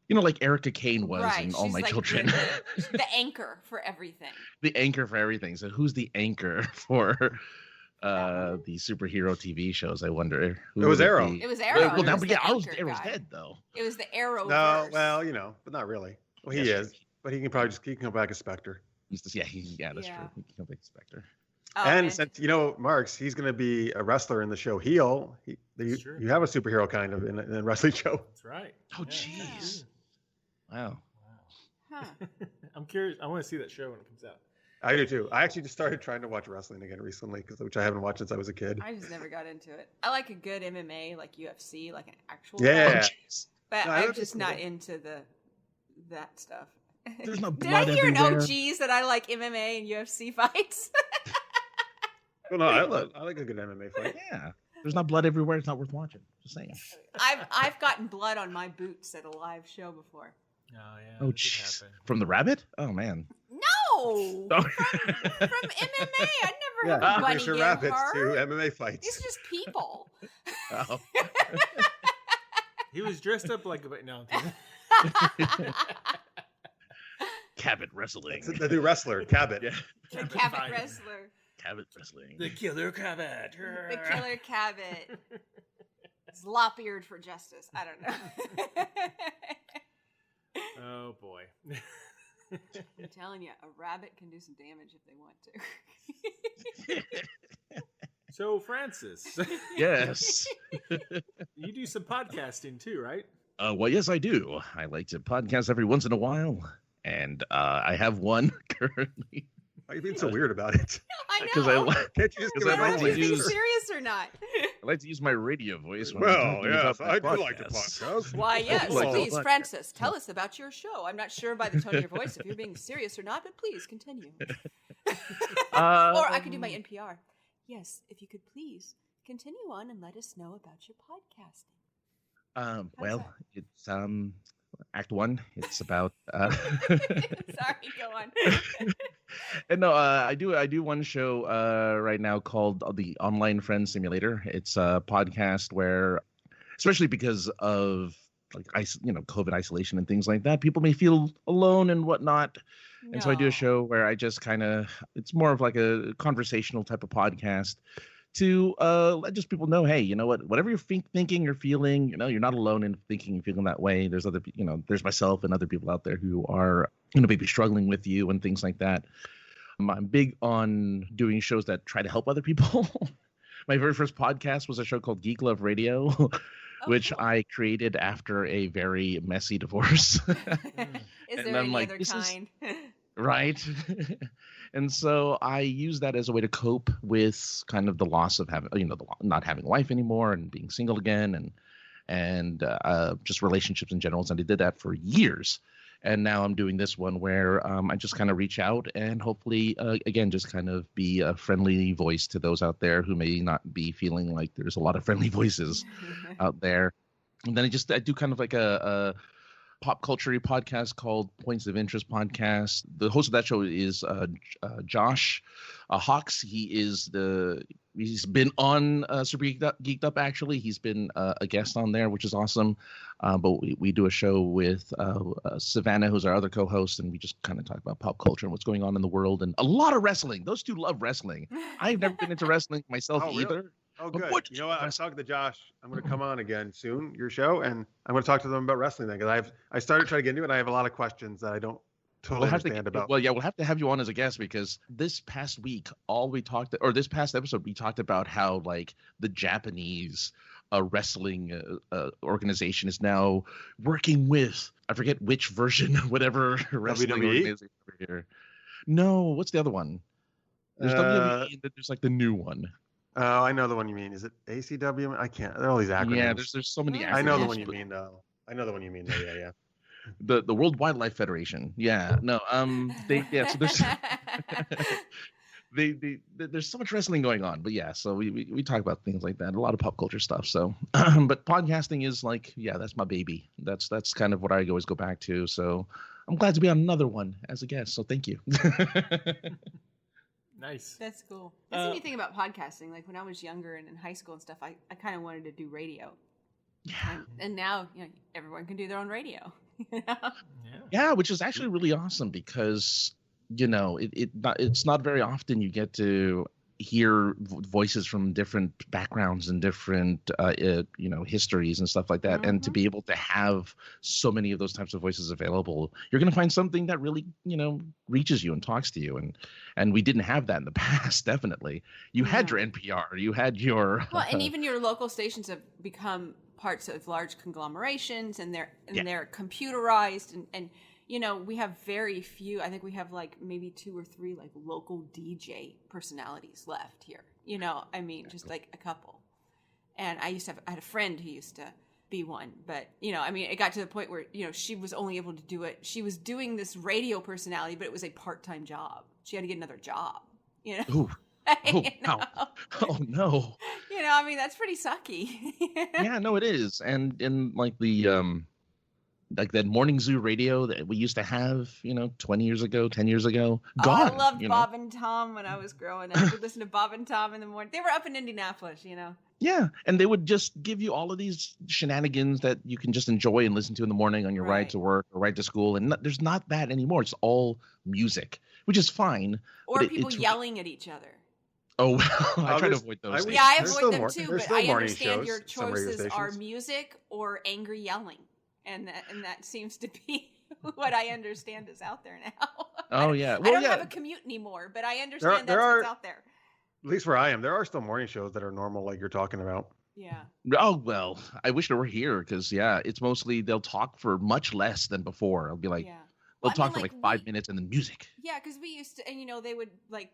like Erica Kane was in All My Children. The anchor for everything. The anchor for everything. So who's the anchor for the superhero TV shows? I wonder. It was Arrow. It was Arrow. Well, Arrow's dead though. It was the Arrowverse. No, well, but not really. Well, he is, but he can probably he can come back as Spectre. That's true. He can come back as Spectre. Oh, and since Marks, he's going to be a wrestler in the show Heel. You have a superhero kind of in a wrestling show. That's right. Oh, jeez. Wow. Huh. I'm curious. I want to see that show when it comes out. I do too. I actually just started trying to watch wrestling again recently, which I haven't watched since I was a kid. I just never got into it. I like a good MMA, like UFC, like an actual. Yeah. Fight, but I'm just not into that stuff. There's no Did blood I hear everywhere. an OGs that I like MMA and UFC fights? Well, no, I like a good MMA fight. Yeah. There's not blood everywhere. It's not worth watching. Just saying. I've gotten blood on my boots at a live show before. Oh yeah. Oh jeez. From the rabbit? Oh man. No. From MMA, I never have anybody Mr. get Rabbits hurt. to MMA fights. These are just people. Oh. He was dressed up like a no. Cabot wrestling. The new wrestler, Cabot. Yeah. The Cabot wrestler. Cabot wrestling. The Killer Cabot. The Killer Cabot. It's lop-eared for justice. I don't know. Oh boy. I'm telling you, a rabbit can do some damage if they want to. So, Francis. Yes. You do some podcasting too, right? Well, yes, I do. I like to podcast every once in a while, and I have one currently. Why are you being so weird about it? I know. Because Can't you just give I it like a to Are you being use- serious or not? I like to use my radio voice. When Well, I'm talking yes, about I my do like to podcasts. podcast. Why, yes. Like Please, to- Francis, tell us about your show. I'm not sure by the tone of your voice if you're being serious or not, but please continue. Or I could do my NPR. Yes, if you could please continue on and let us know about your podcasting. Well, it's Act 1. It's about. Sorry, go on. And no, I do one show right now called the Online Friend Simulator. It's a podcast where, especially because of like COVID isolation and things like that, people may feel alone and whatnot. And so I do a show where I just it's more of like a conversational type of podcast to let just people know, hey, you know what, whatever you're thinking or feeling, you're not alone in thinking and feeling that way. There's other, there's myself and other people out there who are, maybe struggling with you and things like that. I'm big on doing shows that try to help other people. My very first podcast was a show called Geek Love Radio, which cool. I created after a very messy divorce. Is there any other kind? Right. And so I use that as a way to cope with kind of the loss of having, not having a wife anymore and being single again and just relationships in general. And I did that for years. And now I'm doing this one where I just kind of reach out and hopefully, again, just kind of be a friendly voice to those out there who may not be feeling like there's a lot of friendly voices out there. And then I do kind of like a pop culture podcast called Points of Interest Podcast. The host of that show is Josh Hawks. He's been on Super Geeked Up actually. He's been a guest on there, which is awesome. But we do a show with Savannah, who's our other co-host, and we just kind of talk about pop culture and what's going on in the world and a lot of wrestling. Those two love wrestling. I've never been into wrestling myself either. Really? Oh, good. You know what? I'm talking to Josh. I'm going to come on again soon, your show, and I'm going to talk to them about wrestling then, because I started trying to get into it, and I have a lot of questions that I don't totally understand about. Well, yeah, we'll have to have you on as a guest, because this past week, this past episode, we talked about how like the Japanese wrestling organization is now working with, I forget which version, whatever wrestling organization over here. No, what's the other one? There's WWE, and there's like the new one. Oh, I know the one you mean. Is it ACW? I can't. There are all these acronyms. Yeah, there's so many acronyms. I know the one you mean, though. Yeah. The World Wildlife Federation. Yeah. No. So there's there's so much wrestling going on. But yeah, so we talk about things like that. A lot of pop culture stuff. So, but podcasting is like, yeah, that's my baby. That's kind of what I always go back to. So I'm glad to be on another one as a guest. So thank you. Nice. That's cool. That's the neat thing about podcasting. Like when I was younger and in high school and stuff, I kind of wanted to do radio. Yeah. And now, everyone can do their own radio. Yeah, which is actually really awesome because, it's not very often you get to hear voices from different backgrounds and different, histories and stuff like that. Mm-hmm. And to be able to have so many of those types of voices available, you're going to find something that really, reaches you and talks to you. And we didn't have that in the past, definitely. You had your NPR, you had your... Well, and even your local stations have become parts of large conglomerations, and they're computerized and we have very few. I think we have like maybe 2 or 3 like local DJ personalities left here. Just like a couple. And I had a friend who used to be one, but it got to the point where she was only able to do it. She was doing this radio personality, but it was a part-time job. She had to get another job. Ooh. Oh, no. Oh no. That's pretty sucky. Yeah, no, it is. And in like the like that morning zoo radio that we used to have, 20 years ago, 10 years ago, gone. I loved Bob and Tom when I was growing up. I would listen to Bob and Tom in the morning. They were up in Indianapolis, Yeah, and they would just give you all of these shenanigans that you can just enjoy and listen to in the morning on your ride to work or ride to school. And there's not that anymore. It's all music, which is fine. Or people yelling at each other. Oh, well, I try to avoid those. I avoid them too, but I understand your choices are music or angry yelling. And that seems to be what I understand is out there now. Oh, yeah. Well, I don't have a commute anymore, but I understand that's what's out there. At least where I am, there are still morning shows that are normal, like you're talking about. Yeah. Oh, well, I wish they were here because, it's mostly they'll talk for much less than before. I'll be like, they'll talk for like 5 minutes and then music. Yeah, because we used to, and, they would like,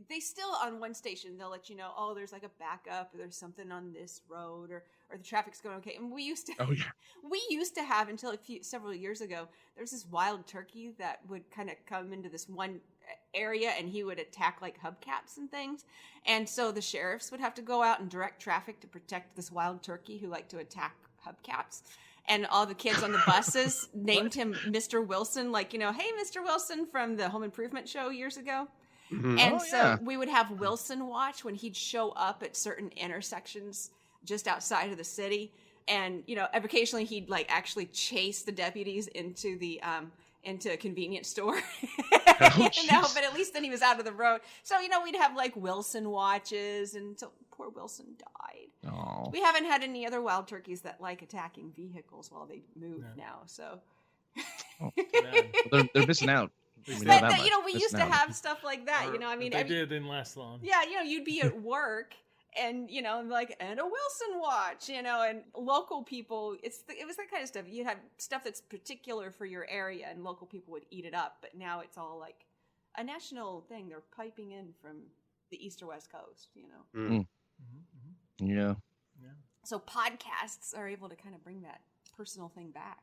they still on one station, they'll let you know, oh, there's like a backup, or there's something on this road, or the traffic's going okay. And we used to have until several years ago, there was this wild turkey that would kind of come into this one area, and he would attack like hubcaps and things. And so the sheriffs would have to go out and direct traffic to protect this wild turkey who liked to attack hubcaps. And all the kids on the buses named him Mr. Wilson, like, you know, hey, Mr. Wilson from the Home Improvement show years ago. Mm-hmm. And we would have Wilson watch when he'd show up at certain intersections just outside of the city. And, you know, occasionally he'd like actually chase the deputies into the into a convenience store. But at least then he was out of the road. So, you know, we'd have like Wilson watches until poor Wilson died. Aww. We haven't had any other wild turkeys that like attacking vehicles while they move now. So they're missing out. We used to have stuff like that. You know, I mean, didn't last long. Yeah, you know, you'd be at work. And, you know, like, and a Wilson watch, you know, and local people, it was that kind of stuff. You had stuff that's particular for your area and local people would eat it up. But now it's all like a national thing. They're piping in from the East or West Coast, you know. Mm. Mm-hmm. Yeah. So podcasts are able to kind of bring that personal thing back.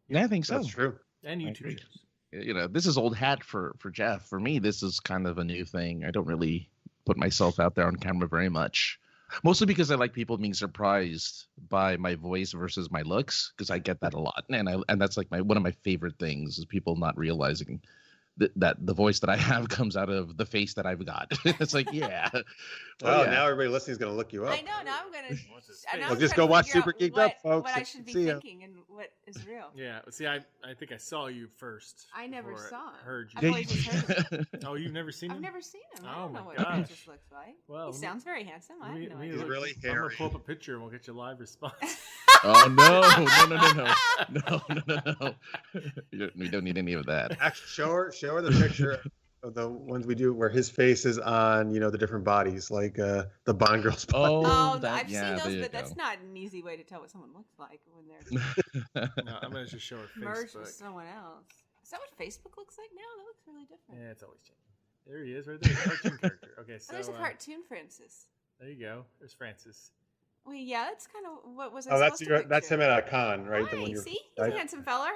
Yeah, I think so. That's true. And YouTube shows. You know, this is old hat for Jeff. For me, this is kind of a new thing. I don't really put myself out there on camera very much, mostly because I like people being surprised by my voice versus my looks, because I get that a lot, and that's like one of my favorite things is people not realizing that the voice that I have comes out of the face that I've got. It's like, yeah. Now everybody listening is going to look you up. I know. Now I'm going to. Well, just go watch Super Geeked Up, folks. What I should be thinking and what is real. Yeah. See, I think I saw you first. I never saw him. Heard you. I've always heard him. Oh, you've never seen him? I've never seen him. I Oh don't my know what gosh. he just looks like. Well, he sounds very handsome. I have no idea. He's really I'm hairy. gonna pull up a picture and we'll get you a live response. Oh no! We don't need any of that. Actually, show her the picture of the ones we do where his face is on, you know, the different bodies, like the Bond girl's body. I've seen those, but that's not an easy way to tell what someone looks like when they're No, I'm gonna just show her merged Facebook. with someone else. Is that what Facebook looks like now? That looks really different. Yeah, it's always changing. There he is, right there. Cartoon character. Okay, so there's a cartoon Francis. There you go. There's Francis. Well, yeah, that's kind of what was. That's him at a con, right? Hi, see, he's a handsome feller.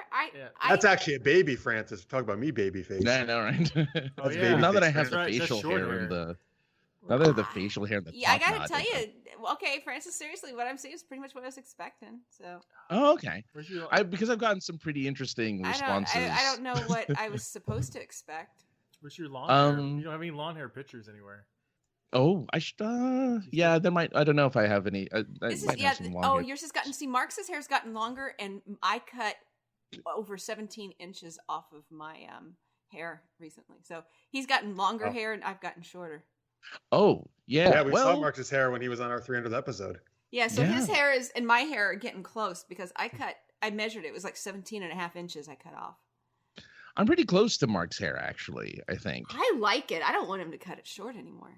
That's actually a baby Francis. Talk about me, baby face. Yeah, I know, right? Oh, yeah. Now that I have right. the facial hair hair. and now that I have the facial hair and the yeah, I top gotta knot, tell you, okay, Francis. Seriously, what I'm seeing is pretty much what I was expecting. So. Oh, okay. Because I've gotten some pretty interesting responses. I don't know what I was supposed to expect. Where's your lawn hair? You don't have any lawn hair pictures anywhere. Oh, I should. Yeah, there might. I don't know if I have any. Have some long hair. Yours has gotten. See, Marx's hair's gotten longer, and I cut over 17 inches off of my hair recently. So he's gotten longer hair, and I've gotten shorter. Oh, yeah. Yeah, we saw Marx's hair when he was on our 300th episode. Yeah, so his hair and my hair are getting close because I measured it. It was like 17 and a half inches I cut off. I'm pretty close to Mark's hair, actually, I think. I like it. I don't want him to cut it short anymore.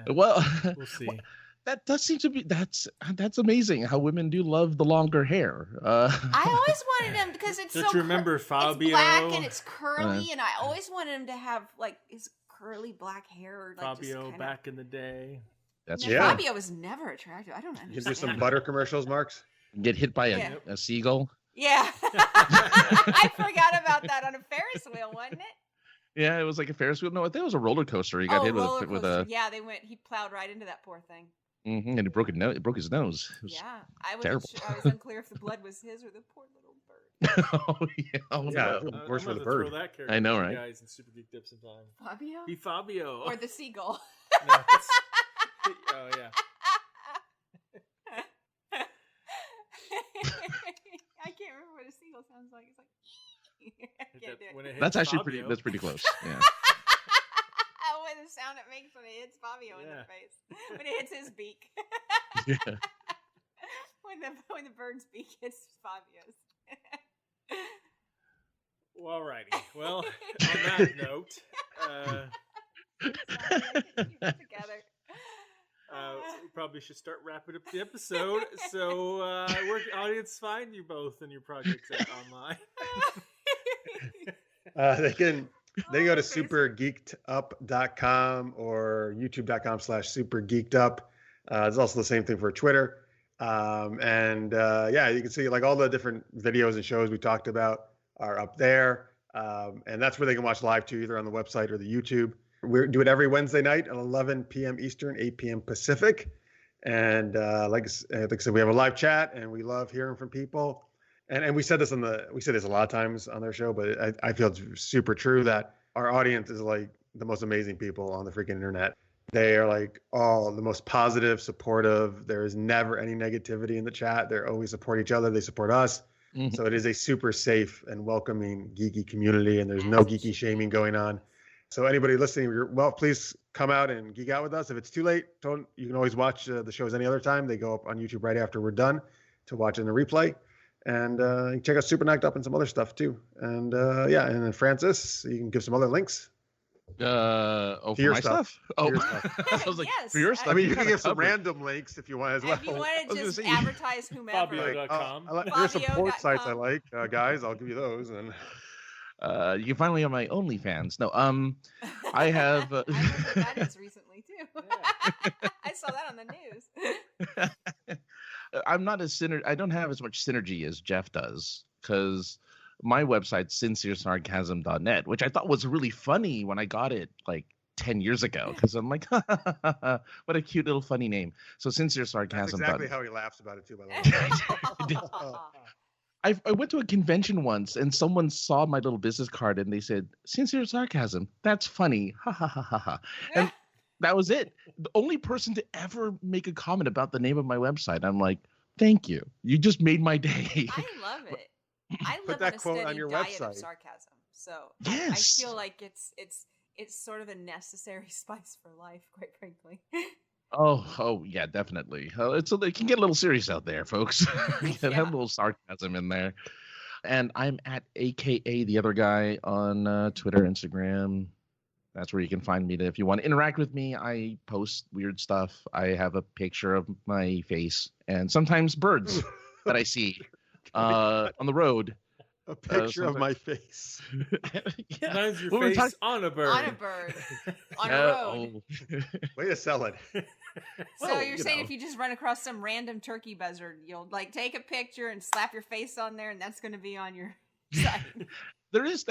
Yeah. Well, we'll see. That does seem to be that's amazing how women do love the longer hair. I always wanted him because it's Don't you remember Fabio? It's black and it's curly, and I always wanted him to have like his curly black hair. Like, Fabio back in the day. Fabio was never attractive. I don't understand. Is there some butter commercials, Marks? Get hit by a seagull. Yeah, I forgot about that on a Ferris wheel, wasn't it? Yeah, it was like a Ferris wheel. No, I think it was a roller coaster. He got hit with a. Yeah, he plowed right into that poor thing. Mm-hmm, and he broke his nose. It was I was terrible. I was unclear if the blood was his or the poor little bird. Oh yeah, no. Worse for the bird. I know, right? Guys in Super Geeked Up sometime. Fabio. Be Fabio or the seagull. No, oh yeah. I can't remember what a seagull sounds like. It's like. That's actually that's pretty close. Yeah. When the sound it makes when it hits Fabio in the face, when it hits his beak. Yeah. when the bird's beak hits Fabio's. Well, alrighty. Well, on that note, together. We probably should start wrapping up the episode. So, where can audience find you both and your projects online? They go to supergeekedup.com or youtube.com/supergeekedup. It's also the same thing for Twitter. You can see like all the different videos and shows we talked about are up there. And that's where they can watch live too, either on the website or the YouTube. We do it every Wednesday night at 11 p.m. Eastern, 8 p.m. Pacific. And like I said, we have a live chat, and we love hearing from people. And we said this a lot of times on their show, but I feel it's super true that our audience is like the most amazing people on the freaking internet. They are like all the most positive, supportive. There is never any negativity in the chat. They always support each other. They support us. Mm-hmm. So it is a super safe and welcoming geeky community, and there's no geeky shaming going on. So anybody listening, please come out and geek out with us. If it's too late, you can always watch the shows any other time. They go up on YouTube right after we're done to watch in the replay. And you can check out Super Knocked Up and some other stuff too. And and then Francis, you can give some other links. For my stuff? Oh, I was like, yes. For your stuff? I mean, you can give some random links if you want as well. If you want to just advertise whomever. Fabio.com. There's some porn sites I like, guys. I'll give you those. And you can find me on my OnlyFans. No, I have. I remember that is recently too. Yeah. I saw that on the news. I'm not I don't have as much synergy as Jeff does, because my website's sinceresarcasm.net, which I thought was really funny when I got it like 10 years ago, because I'm like, what a cute little funny name. So sinceresarcasm.net. That's exactly how he laughs about it too, by the way. I went to a convention once, and someone saw my little business card, and they said, "Sincere sarcasm. That's funny." Ha ha ha ha ha. And that was it. The only person to ever make a comment about the name of my website. I'm like, thank you. You just made my day. I love it. I live that on a quote steady on your diet website. of sarcasm. So yes. I feel like it's sort of a necessary spice for life, quite frankly. Oh, yeah, definitely. It can get a little serious out there, folks. Have a little sarcasm in there. And I'm at AKA the other guy on Twitter, Instagram. That's where you can find me. If you want to interact with me, I post weird stuff. I have a picture of my face and sometimes birds that I see on the road. A picture of my face. Yeah. Sometimes your face on a bird. On a bird. On a road. Way to sell it. So you're saying if you just run across some random turkey buzzard, you'll like take a picture and slap your face on there, and that's going to be on your site. There was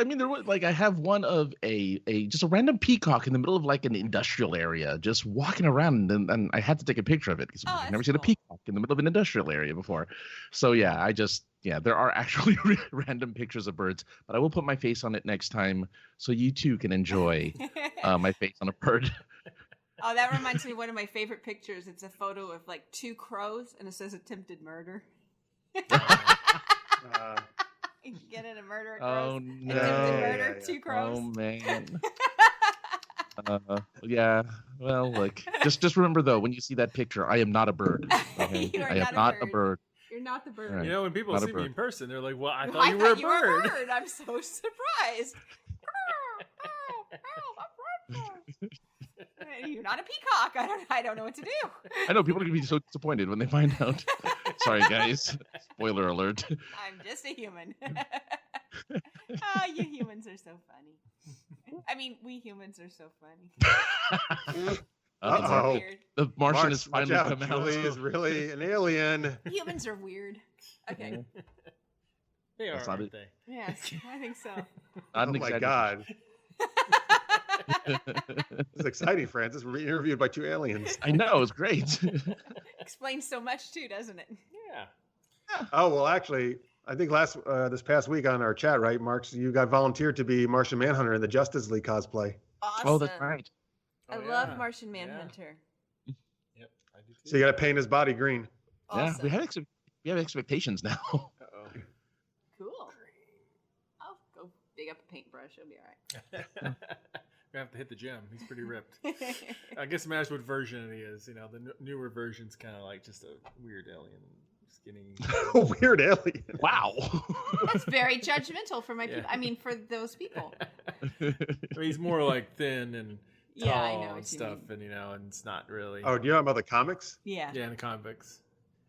like, I have one of just a random peacock in the middle of like an industrial area, just walking around, and I had to take a picture of it because I've never seen a peacock in the middle of an industrial area before. So yeah, there are actually random pictures of birds, but I will put my face on it next time so you too can enjoy my face on a bird. Oh, that reminds me of one of my favorite pictures. It's a photo of like two crows, and it says attempted murder. You get in a murder. Oh no! Attempted murder, two crows. Oh man. Yeah. Well, look. Just remember though, when you see that picture, I am not a bird. Okay? I am not a bird. You're not the bird. Right. You know, when people Not see me in person, they're like, "Well, I I thought you were a bird." I'm so surprised. You're not a peacock. I don't know what to do. I know people are gonna be so disappointed when they find out. Sorry, guys. Spoiler alert. I'm just a human. Oh, you humans are so funny. I mean, we humans are so funny. Uh-oh. The Martian has finally come out. Julie is really an alien. Humans are weird. Okay. They are, That's not aren't they? Yes, I think so. Oh my God. It's exciting, Francis. We're being interviewed by two aliens. I know, it's great. Explains so much too, doesn't it? Yeah. Oh, well, actually, I think this past week on our chat, right, Marks, you got volunteered to be Martian Manhunter in the Justice League cosplay. Awesome. Oh, that's right. I love Martian Manhunter. Yeah. Yep, I do too. So you got to paint his body green. Awesome. Yeah, we have expectations now. Uh-oh. Cool. I'll go dig up a paintbrush. It'll be all right. We have to hit the gym. He's pretty ripped. I guess it matters what version he is. You know, the newer version's kind of like just a weird alien, skinny. Weird alien. Wow. That's very judgmental for my people. I mean, for those people. He's more like thin and tall I know and stuff, and and it's not really. Oh, do you know about the comics? Yeah. Yeah, in the comics.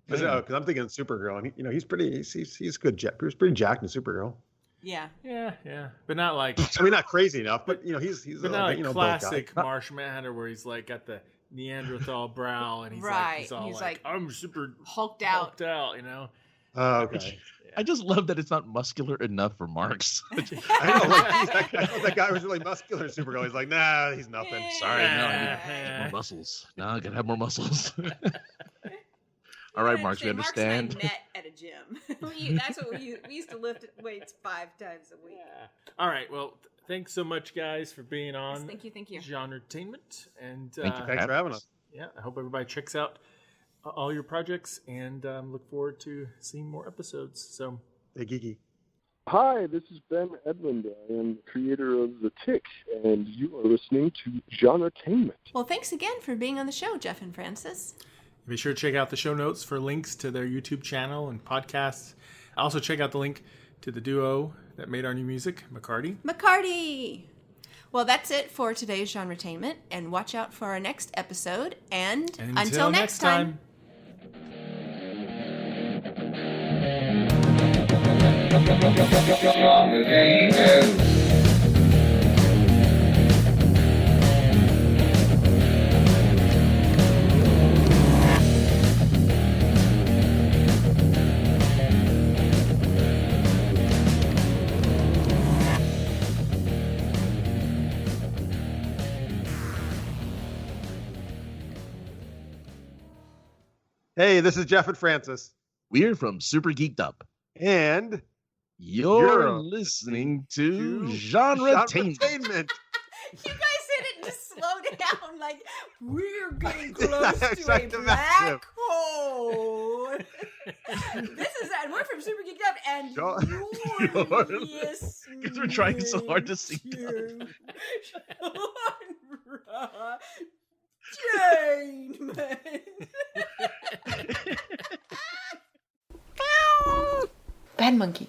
Because I'm thinking Supergirl, and he's pretty. He's good. He was pretty jacked in Supergirl. Yeah. Yeah, but not like. I mean, not crazy enough, but he's. But not like classic Martian Manhunter where he's like got the Neanderthal brow and he's right. He's all he's like I'm super hulked out. You know. Oh, okay. I just love that it's not muscular enough for Marks. I know, like, I thought that guy was really muscular, Supergirl. He's like, nah, he's nothing. Sorry, no, I need more muscles. No, I gotta have more muscles. All right, Marks, we understand. Marks and I met at a gym. That's what we used to lift weights 5 times a week. Yeah. All right, well, thanks so much, guys, for being on. Yes, thank you. Genretainment. And thank you. Thanks for having us. Yeah, I hope everybody checks out all your projects and look forward to seeing more episodes. So, hey, Geeky. Hi, this is Ben Edlund. I am the creator of The Tick, and you are listening to Genretainment. Well, thanks again for being on the show, Jeff and Francis. Be sure to check out the show notes for links to their YouTube channel and podcasts. Also, check out the link to the duo that made our new music, McCardy. McCardy! Well, that's it for today's Genretainment, and watch out for our next episode, and until next time. Hey, this is Jeff and Francis. We're from Super Geeked Up. And you're listening to Genretainment. You guys said it to slow down, like we're getting close to a black hole. And we're from Super Geeked Up, and you're listening. Because we're trying so hard to sing. Bad monkey.